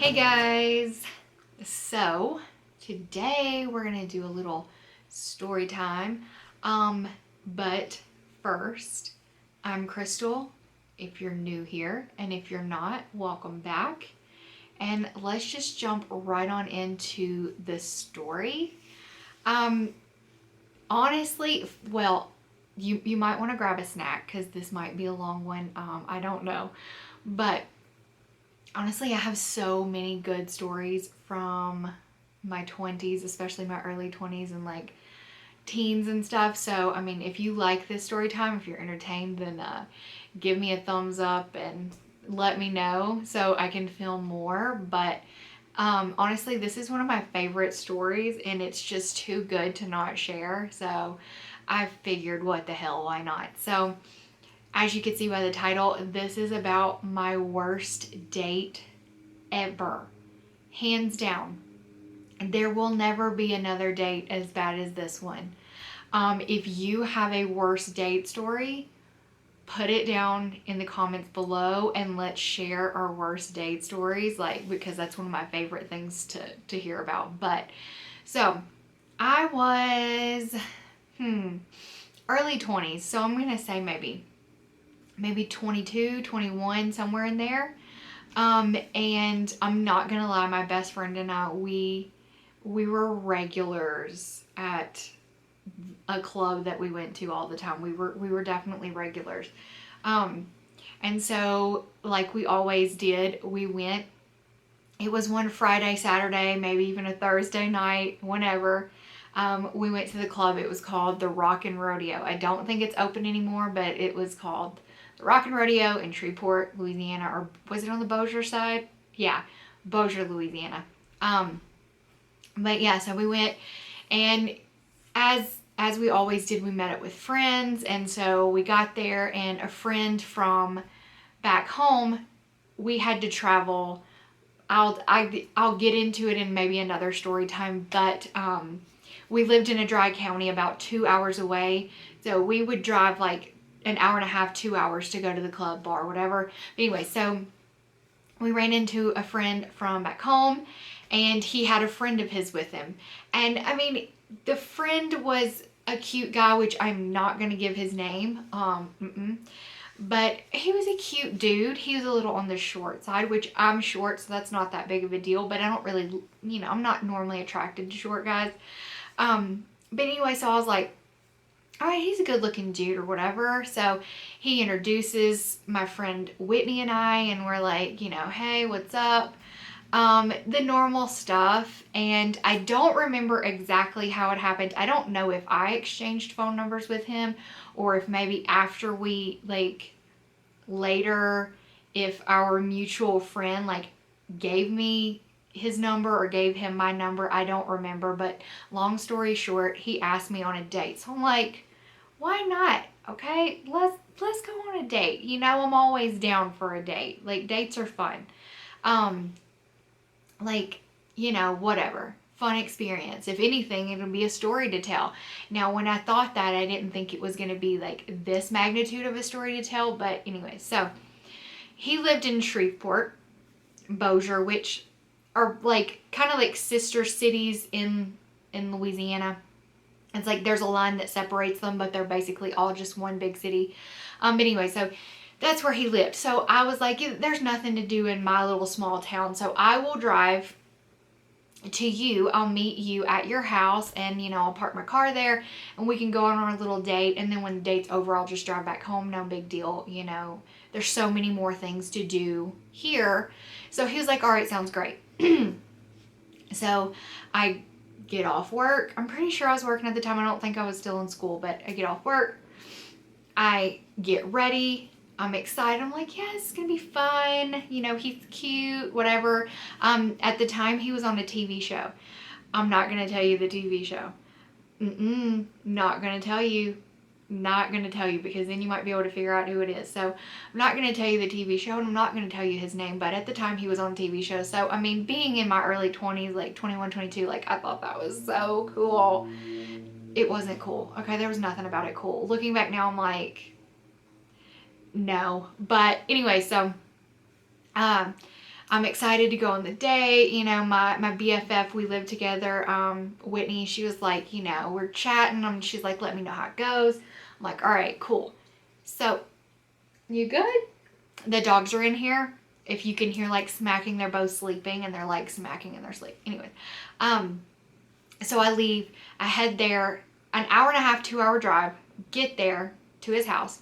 Hey guys! So, today we're going to do a little story time. But first, I'm Crystal, if you're new here, and if you're not, welcome back. And let's just jump right on into the story. Um, Honestly, well, you might want to grab a snack because this might be a long one. I don't know. But honestly, I have so many good stories from my 20s, especially my early 20s and like teens and stuff. So, I mean, if you like this story time, if you're entertained, then give me a thumbs up and let me know so I can film more. But honestly, this is one of my favorite stories and it's just too good to not share. So, I figured, what the hell, why not? So, as you can see by the title, this is about my worst date ever. Hands down. There will never be another date as bad as this one. If you have a worst date story, put it down in the comments below and let's share our worst date stories, like, because that's one of my favorite things to hear about. But so I was early 20s, so I'm gonna say maybe 22, 21, somewhere in there. And I'm not gonna lie, my best friend and I, we were regulars at a club that we went to all the time. We were definitely regulars. Um, and so like we always did, we went. It was one Friday, Saturday, maybe even a Thursday night, whenever. We went to the club. It was called the Rock and Rodeo. I don't think it's open anymore, but it was called the Rock and Rodeo in Shreveport, Louisiana. Or was it on the Bossier side? Yeah, Bossier, Louisiana. Um, but yeah, so we went, and as we always did, we met up with friends, and so we got there, and a friend from back home, we had to travel. I'll get into it in maybe another story time, but we lived in a dry county about 2 hours away, so we would drive like an hour and a half, 2 hours to go to the club, bar, whatever. But anyway, so we ran into a friend from back home, and he had a friend of his with him. And I mean, the friend was a cute guy, which I'm not going to give his name. But he was a cute dude. He was a little on the short side, which I'm short, so that's not that big of a deal. But I don't really, I'm not normally attracted to short guys. But anyway, so I was like, all right, he's a good looking dude or whatever. So he introduces my friend Whitney and I, and we're like, hey, what's up? The normal stuff. And I don't remember exactly how it happened. I don't know if I exchanged phone numbers with him or if maybe after we, like, later, if our mutual friend, like, gave me his number or gave him my number. I don't remember. But long story short, he asked me on a date. So I'm like, why not? Okay, let's go on a date. I'm always down for a date. Like, dates are fun. Um, like, whatever. Fun experience. If anything, it'll be a story to tell. Now, when I thought that, I didn't think it was going to be like this magnitude of a story to tell. But anyway, so he lived in Shreveport, Bossier, which are like kind of like sister cities in Louisiana. It's like there's a line that separates them, but they're basically all just one big city. But anyway, so that's where he lived. So I was like, there's nothing to do in my little small town, so I will drive to you. I'll meet you at your house, and I'll park my car there, and we can go on our little date. And then when the date's over, I'll just drive back home. No big deal. There's so many more things to do here. So he was like, all right, sounds great. So I get off work. I'm pretty sure I was working at the time. I don't think I was still in school, but I get off work. I get ready. I'm excited. I'm like, yeah, it's going to be fun. He's cute, whatever. At the time, he was on a TV show. I'm not going to tell you the TV show. Not going to tell you. Not going to tell you, because then you might be able to figure out who it is. So I'm not going to tell you the TV show, and I'm not going to tell you his name, but at the time he was on a TV show. So, I mean, being in my early 20s, like 21, 22, like, I thought that was so cool. It wasn't cool. Okay, there was nothing about it cool. Looking back now, I'm like, no. But anyway, so I I'm excited to go on the date. You know, my BFF, we live together, Whitney, she was like, you know, we're chatting. She's like, let me know how it goes. I'm like, all right, cool. So, you good? The dogs are in here. If you can hear like smacking, they're both sleeping and they're like smacking in their sleep. Anyway, so I leave. I head there, an hour and a half, 2 hour drive. Get there to his house,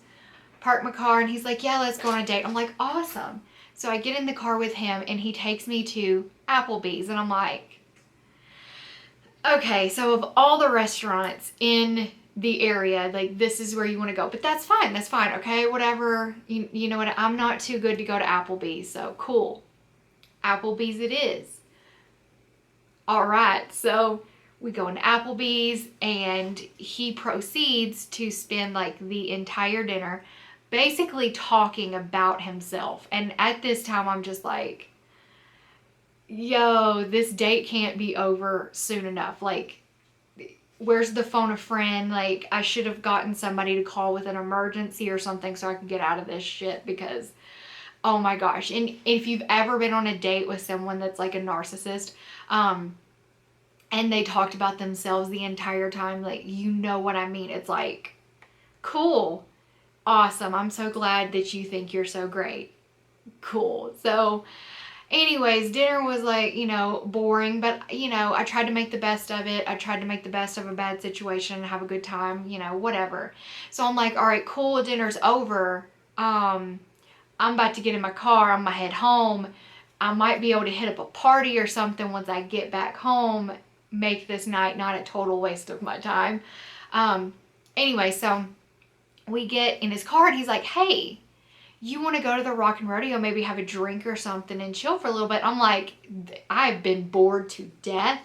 park my car, and he's like, yeah, let's go on a date. I'm like, awesome. So I get in the car with him and he takes me to Applebee's, and I'm like, okay, so of all the restaurants in the area, like, this is where you want to go. But that's fine. That's fine. Okay, whatever. You know what? I'm not too good to go to Applebee's, so cool. Applebee's it is. All right, so we go into Applebee's and he proceeds to spend like the entire dinner basically talking about himself. And at this time, I'm just like, yo, this date can't be over soon enough. Like, where's the phone a friend? Like, I should have gotten somebody to call with an emergency or something so I could get out of this shit, because oh my gosh. And if you've ever been on a date with someone that's like a narcissist, and they talked about themselves the entire time, like, you know what I mean. It's like, cool, awesome, I'm so glad that you think you're so great. Cool. So anyways, dinner was like, you know, boring, but you know, I tried to make the best of it. I tried to make the best of a bad situation and have a good time, you know, whatever. So I'm like, all right, cool, dinner's over. I'm about to get in my car. I'm gonna head home. I might be able to hit up a party or something once I get back home. Make this night not a total waste of my time. Anyway, so we get in his car and he's like, hey, you want to go to the Rock and Rodeo, maybe have a drink or something and chill for a little bit? I'm like, I've been bored to death.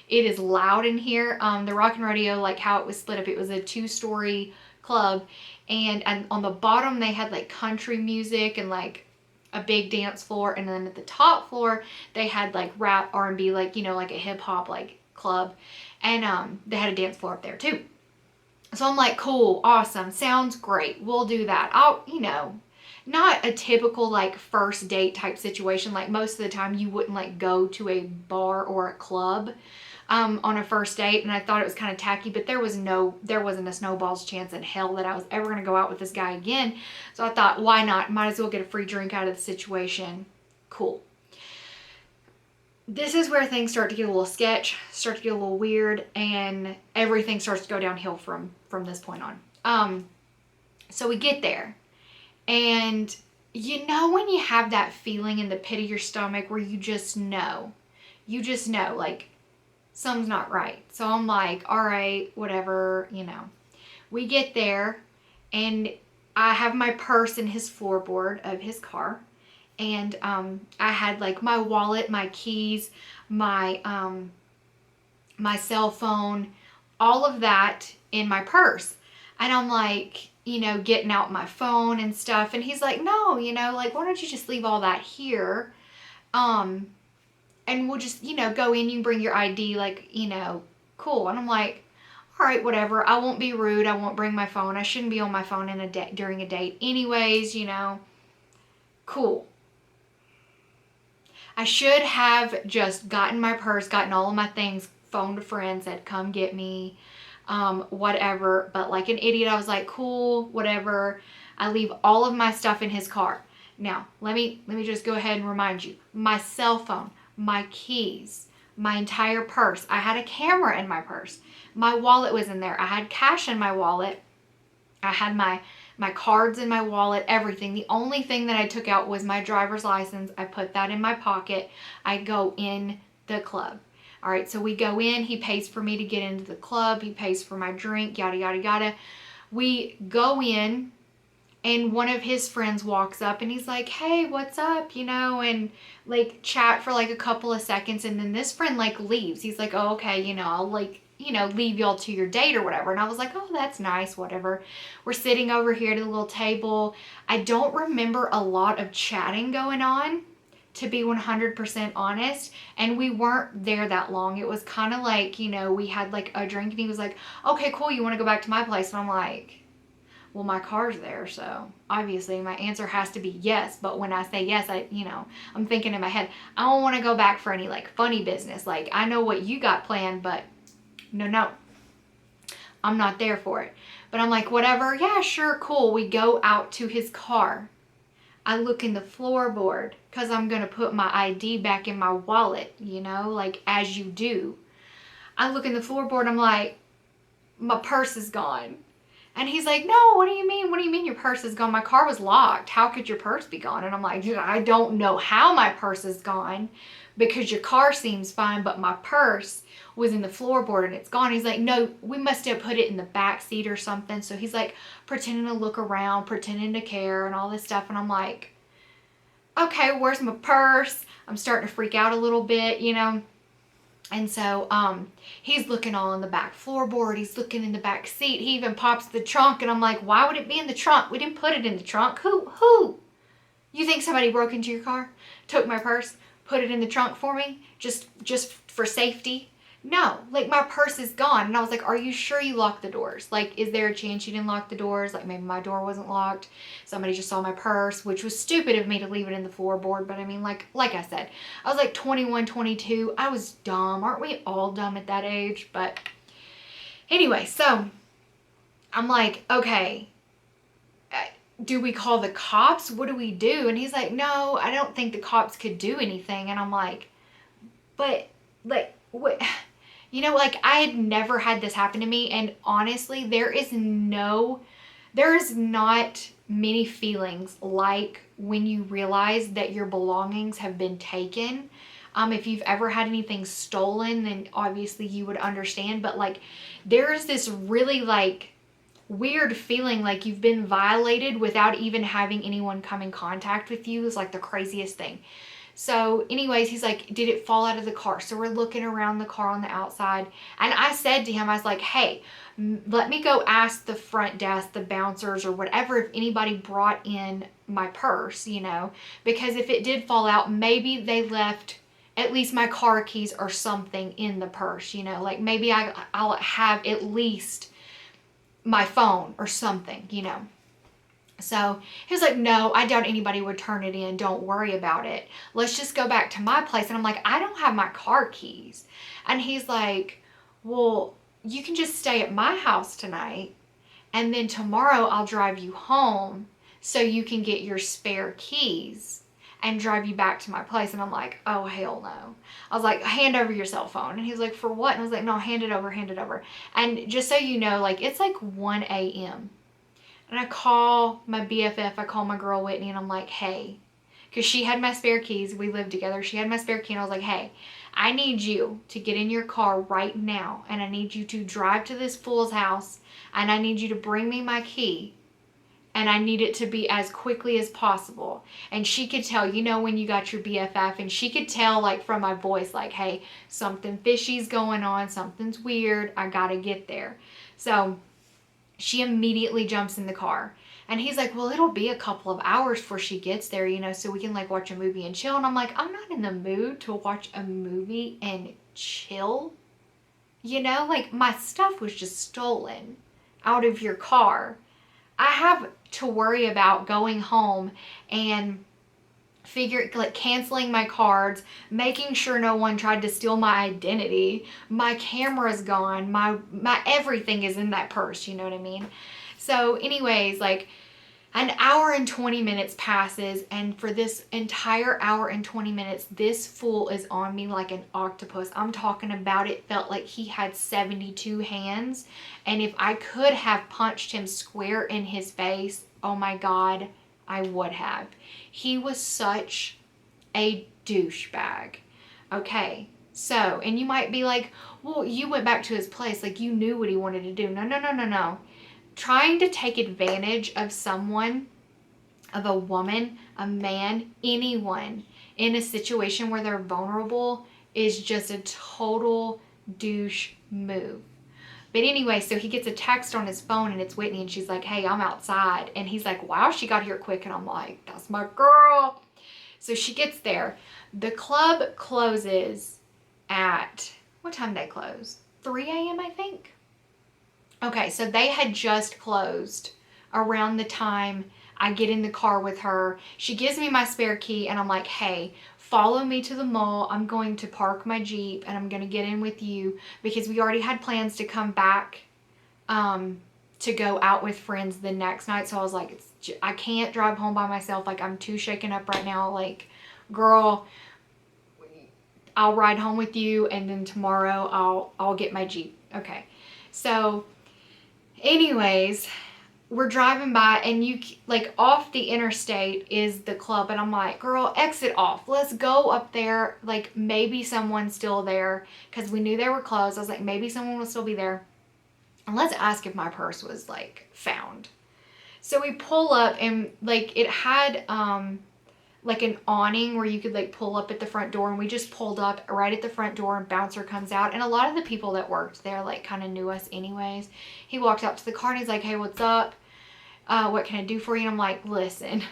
It is loud in here. The Rock and Rodeo, like how it was split up, it was a 2-story club, and on the bottom they had like country music and like a big dance floor, and then at the top floor they had like rap, R&B, like, you know, like a hip hop like club, and they had a dance floor up there too. So I'm like, cool, awesome, sounds great, we'll do that. I'll, you know, not a typical like first date type situation. Like, most of the time you wouldn't like go to a bar or a club on a first date, and I thought it was kind of tacky, but there wasn't a snowball's chance in hell that I was ever going to go out with this guy again. So I thought, why not? Might as well get a free drink out of the situation. Cool. This is where things start to get a little sketch, start to get a little weird, and everything starts to go downhill from this point on. So we get there, and you know when you have that feeling in the pit of your stomach where you just know, like, something's not right. So I'm like, all right, whatever, you know. We get there, and I have my purse in his floorboard of his car, and I had like my wallet, my keys, my my cell phone, all of that in my purse. And I'm like, you know, getting out my phone and stuff, and he's like, no, you know, like, why don't you just leave all that here, and we'll just, you know, go in, you can bring your ID, like, you know, cool. And I'm like, all right, whatever, I won't be rude, I won't bring my phone, I shouldn't be on my phone during a date anyways, you know, cool. I should have just gotten my purse, gotten all of my things, phoned a friend, said, come get me, whatever. But like an idiot, I was like, cool, whatever. I leave all of my stuff in his car. Now, let me just go ahead and remind you. My cell phone, my keys, my entire purse. I had a camera in my purse. My wallet was in there. I had cash in my wallet. I had my cards in my wallet, everything. The only thing that I took out was my driver's license. I put that in my pocket. I go in the club. All right, so we go in. He pays for me to get into the club. He pays for my drink, yada, yada, yada. We go in, and one of his friends walks up, and he's like, hey, what's up, you know, and like chat for like a couple of seconds, and then this friend like leaves. He's like, oh, okay, you know, I'll like, you know, leave y'all to your date or whatever. And I was like, oh, that's nice, whatever. We're sitting over here at a little table. I don't remember a lot of chatting going on, to be 100% honest. And we weren't there that long. It was kind of like, you know, we had like a drink, and he was like, okay, cool, you want to go back to my place? And I'm like, Well, my car's there, so obviously my answer has to be yes. But when I say yes, I'm thinking in my head, I don't want to go back for any like funny business. Like, I know what you got planned, but no, I'm not there for it. But I'm like, whatever, yeah, sure, cool. We go out to his car. I look in the floorboard because I'm going to put my ID back in my wallet, like as you do. I look in the floorboard, I'm like, my purse is gone. And he's like, no, what do you mean? What do you mean your purse is gone? My car was locked. How could your purse be gone? And I'm like, I don't know how my purse is gone because your car seems fine, but my purse was in the floorboard and it's gone. He's like, no, we must have put it in the back seat or something. So he's like pretending to look around, pretending to care and all this stuff. And I'm like, okay, where's my purse? I'm starting to freak out a little bit, And so he's looking all in the back floorboard. He's looking in the back seat. He even pops the trunk. And I'm like, why would it be in the trunk? We didn't put it in the trunk. Who? You think somebody broke into your car, took my purse, put it in the trunk for me, just for safety? No, like my purse is gone. And I was like, are you sure you locked the doors? Like, is there a chance you didn't lock the doors? Like maybe my door wasn't locked. Somebody just saw my purse, which was stupid of me to leave it in the floorboard. But I mean, like I said, I was like 21, 22. I was dumb. Aren't we all dumb at that age? But anyway, so I'm like, okay, do we call the cops? What do we do? And he's like, no, I don't think the cops could do anything. And I'm like, but like, what? Like I had never had this happen to me. And honestly, there is not many feelings like when you realize that your belongings have been taken. If you've ever had anything stolen, then obviously you would understand. But like, there is this really like weird feeling like you've been violated without even having anyone come in contact with you is like the craziest thing. So anyways, he's like, did it fall out of the car? So we're looking around the car on the outside. And I said to him, I was like, hey, let me go ask the front desk, the bouncers or whatever, if anybody brought in my purse, because if it did fall out, maybe they left at least my car keys or something in the purse, like maybe I'll have at least my phone or something, So he was like, no, I doubt anybody would turn it in. Don't worry about it. Let's just go back to my place. And I'm like, I don't have my car keys. And he's like, well, you can just stay at my house tonight. And then tomorrow I'll drive you home so you can get your spare keys and drive you back to my place. And I'm like, oh, hell no. I was like, hand over your cell phone. And he was like, for what? And I was like, no, hand it over. And just so you know, like, it's like 1 a.m. And I call my BFF, I call my girl Whitney, and I'm like, hey, because she had my spare keys. We lived together. She had my spare key, and I was like, hey, I need you to get in your car right now, and I need you to drive to this fool's house, and I need you to bring me my key, and I need it to be as quickly as possible. And she could tell, when you got your BFF, and she could tell, like, from my voice, like, hey, something fishy's going on, something's weird, I gotta get there. So she immediately jumps in the car. And he's like, well, it'll be a couple of hours before she gets there, so we can like watch a movie and chill. And I'm like, I'm not in the mood to watch a movie and chill. Like my stuff was just stolen out of your car. I have to worry about going home and canceling my cards, making sure no one tried to steal my identity. My camera's gone. My everything is in that purse, you know what I mean? So anyways, like an hour and 20 minutes passes, and for this entire hour and 20 minutes, this fool is on me like an octopus. I'm talking about it felt like he had 72 hands, and if I could have punched him square in his face, oh my God, I would have. He was such a douchebag. Okay, so, and you might be like, well, you went back to his place, like you knew what he wanted to do. No. Trying to take advantage of someone, of a woman, a man, anyone in a situation where they're vulnerable is just a total douche move. But anyway, so he gets a text on his phone and it's Whitney and she's like, hey, I'm outside. And he's like, wow, she got here quick. And I'm like, that's my girl. So she gets there. The club closes at, what time did they close? 3 a.m. I think. Okay, so they had just closed around the time I get in the car with her. She gives me my spare key and I'm like, hey, follow me to the mall. I'm going to park my Jeep and I'm going to get in with you because we already had plans to come back to go out with friends the next night. So I was like, I can't drive home by myself. Like, I'm too shaken up right now. Like, girl, I'll ride home with you and then tomorrow I'll get my Jeep. Okay. So anyways, we're driving by and you like off the interstate is the club and I'm like, girl, exit off. Let's go up there. Like maybe someone's still there because we knew they were closed. I was like, maybe someone will still be there. And let's ask if my purse was like found. So we pull up and like it had like an awning where you could like pull up at the front door, and we just pulled up right at the front door and bouncer comes out, and a lot of the people that worked there like kind of knew us anyways. He walked up to the car and he's like, hey, what's up? What can I do for you? And I'm like, listen,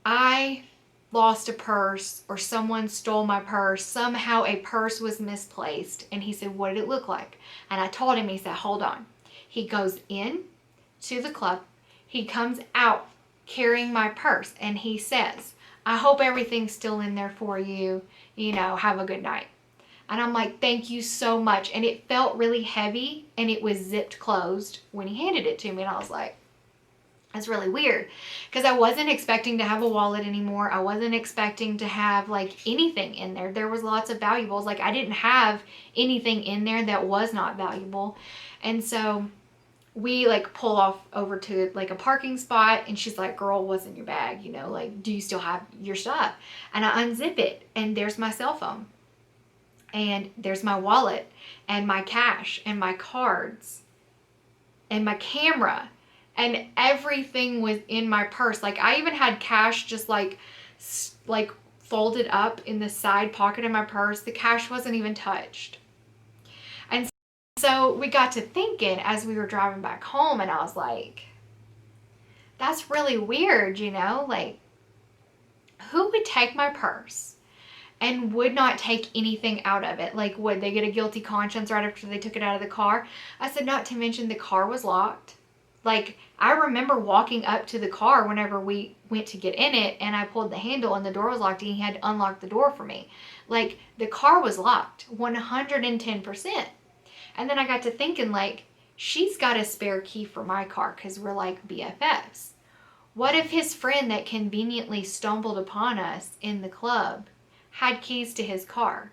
I lost a purse or someone stole my purse. Somehow a purse was misplaced. And he said, what did it look like? And I told him, he said, hold on. He goes in to the club. He comes out carrying my purse and he says, I hope everything's still in there for you. You know, have a good night. And I'm like, thank you so much. And it felt really heavy and it was zipped closed when he handed it to me. And I was like, that's really weird because I wasn't expecting to have a wallet anymore. I wasn't expecting to have like anything in there. There was lots of valuables. Like I didn't have anything in there that was not valuable. And so we like pull off over to like a parking spot and she's like, girl, what's in your bag? You know, like, do you still have your stuff? And I unzip it and there's my cell phone and there's my wallet and my cash and my cards and my camera. And everything was in my purse. Like I even had cash just like folded up in the side pocket of my purse. The cash wasn't even touched. And so we got to thinking as we were driving back home and I was like, that's really weird, you know? Like who would take my purse and would not take anything out of it? Like would they get a guilty conscience right after they took it out of the car? I said, not to mention the car was locked. Like, I remember walking up to the car whenever we went to get in it and I pulled the handle and the door was locked and he had to unlock the door for me. Like, the car was locked 110%. And then I got to thinking, like, she's got a spare key for my car because we're like BFFs. What if his friend that conveniently stumbled upon us in the club had keys to his car?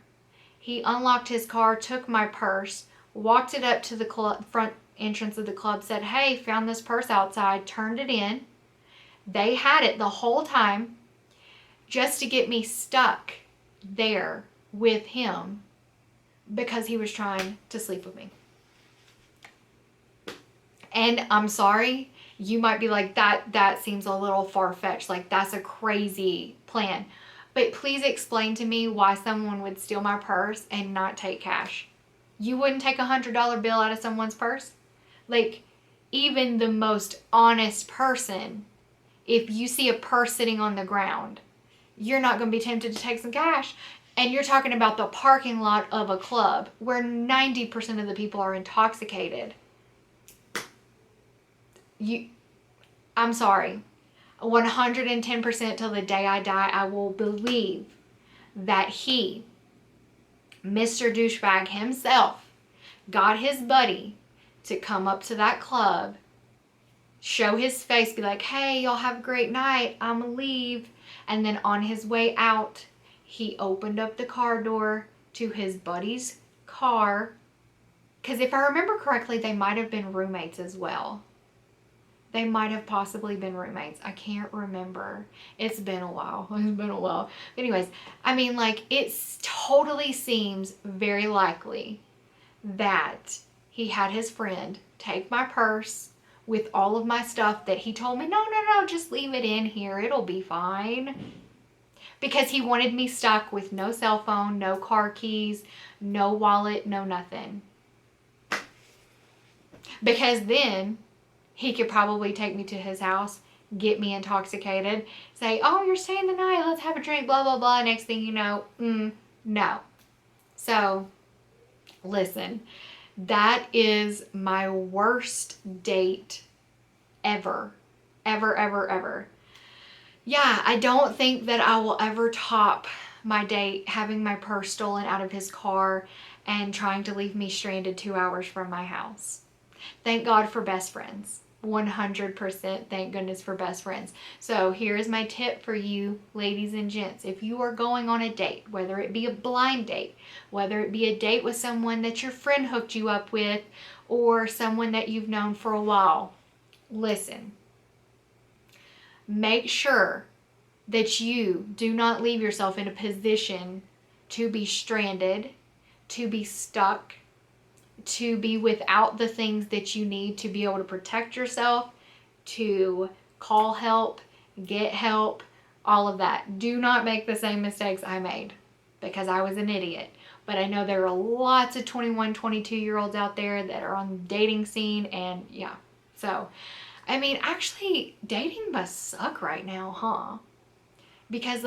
He unlocked his car, took my purse, walked it up to the front entrance of the club, said, hey, found this purse outside, turned it in. They had it the whole time just to get me stuck there with him because he was trying to sleep with me. And I'm sorry, you might be like, that seems a little far-fetched. Like, that's a crazy plan. But please explain to me why someone would steal my purse and not take cash. You wouldn't take $100 bill out of someone's purse? Like, even the most honest person, if you see a purse sitting on the ground, you're not going to be tempted to take some cash. And you're talking about the parking lot of a club where 90% of the people are intoxicated. I'm sorry. 110% till the day I die, I will believe that he, Mr. Douchebag himself, got his buddy to come up to that club, show his face, be like, hey, y'all have a great night, I'm gonna leave. And then on his way out, he opened up the car door to his buddy's car. Because if I remember correctly, they might have been roommates as well. They might have possibly been roommates. I can't remember. It's been a while. Anyways, I mean, like, it totally seems very likely that he had his friend take my purse with all of my stuff that he told me, no, just leave it in here. It'll be fine. Because he wanted me stuck with no cell phone, no car keys, no wallet, no nothing. Because then he could probably take me to his house, get me intoxicated, say, oh, you're staying the night, let's have a drink, blah, blah, blah. Next thing you know, no. So, listen, that is my worst date ever. Ever, ever, ever. Yeah, I don't think that I will ever top my date having my purse stolen out of his car and trying to leave me stranded 2 hours from my house. Thank God for best friends. 100% thank goodness for best friends. So here's my tip for you, ladies and gents. If you are going on a date, whether it be a blind date, whether it be a date with someone that your friend hooked you up with, or someone that you've known for a while, listen. Make sure that you do not leave yourself in a position to be stranded, to be stuck, to be without the things that you need to be able to protect yourself, to call help, get help, all of that. Do not make the same mistakes I made, because I was an idiot. But I know there are lots of 21, 22-year-olds out there that are on the dating scene, and yeah. So, I mean, actually, dating must suck right now, huh? Because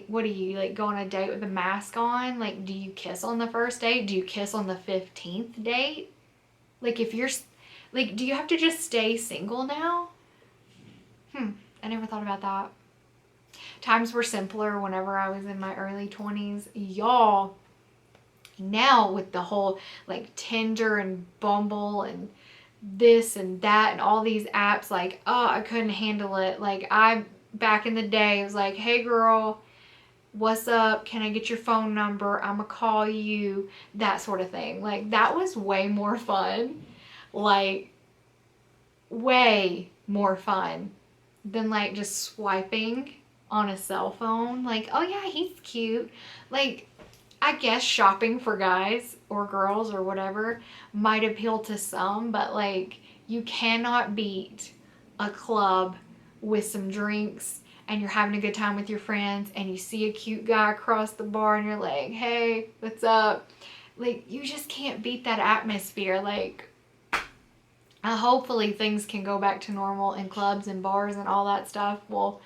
what do you, like, go on a date with a mask on? Like, do you kiss on the first date? Do you kiss on the 15th date? Like, if you're, like, do you have to just stay single now? I never thought about that. Times were simpler whenever I was in my early 20s. Y'all, now with the whole, like, Tinder and Bumble and this and that and all these apps, like, oh, I couldn't handle it. Like, back in the day, it was like, hey girl, what's up? Can I get your phone number? I'm gonna call you. That sort of thing. Like, that was way more fun. Like, way more fun than, like, just swiping on a cell phone. Like, oh yeah, he's cute. Like, I guess shopping for guys or girls or whatever might appeal to some, but, like, you cannot beat a club with some drinks and you're having a good time with your friends and you see a cute guy across the bar and you're like, hey, what's up? Like, you just can't beat that atmosphere. Like, hopefully things can go back to normal in clubs and bars and all that stuff will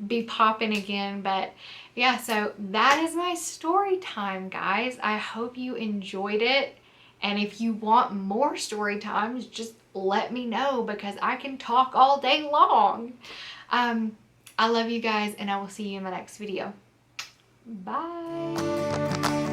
be popping again. But yeah, so that is my story time, guys. I hope you enjoyed it. And if you want more story times, just let me know, because I can talk all day long. I love you guys, and I will see you in my next video. Bye.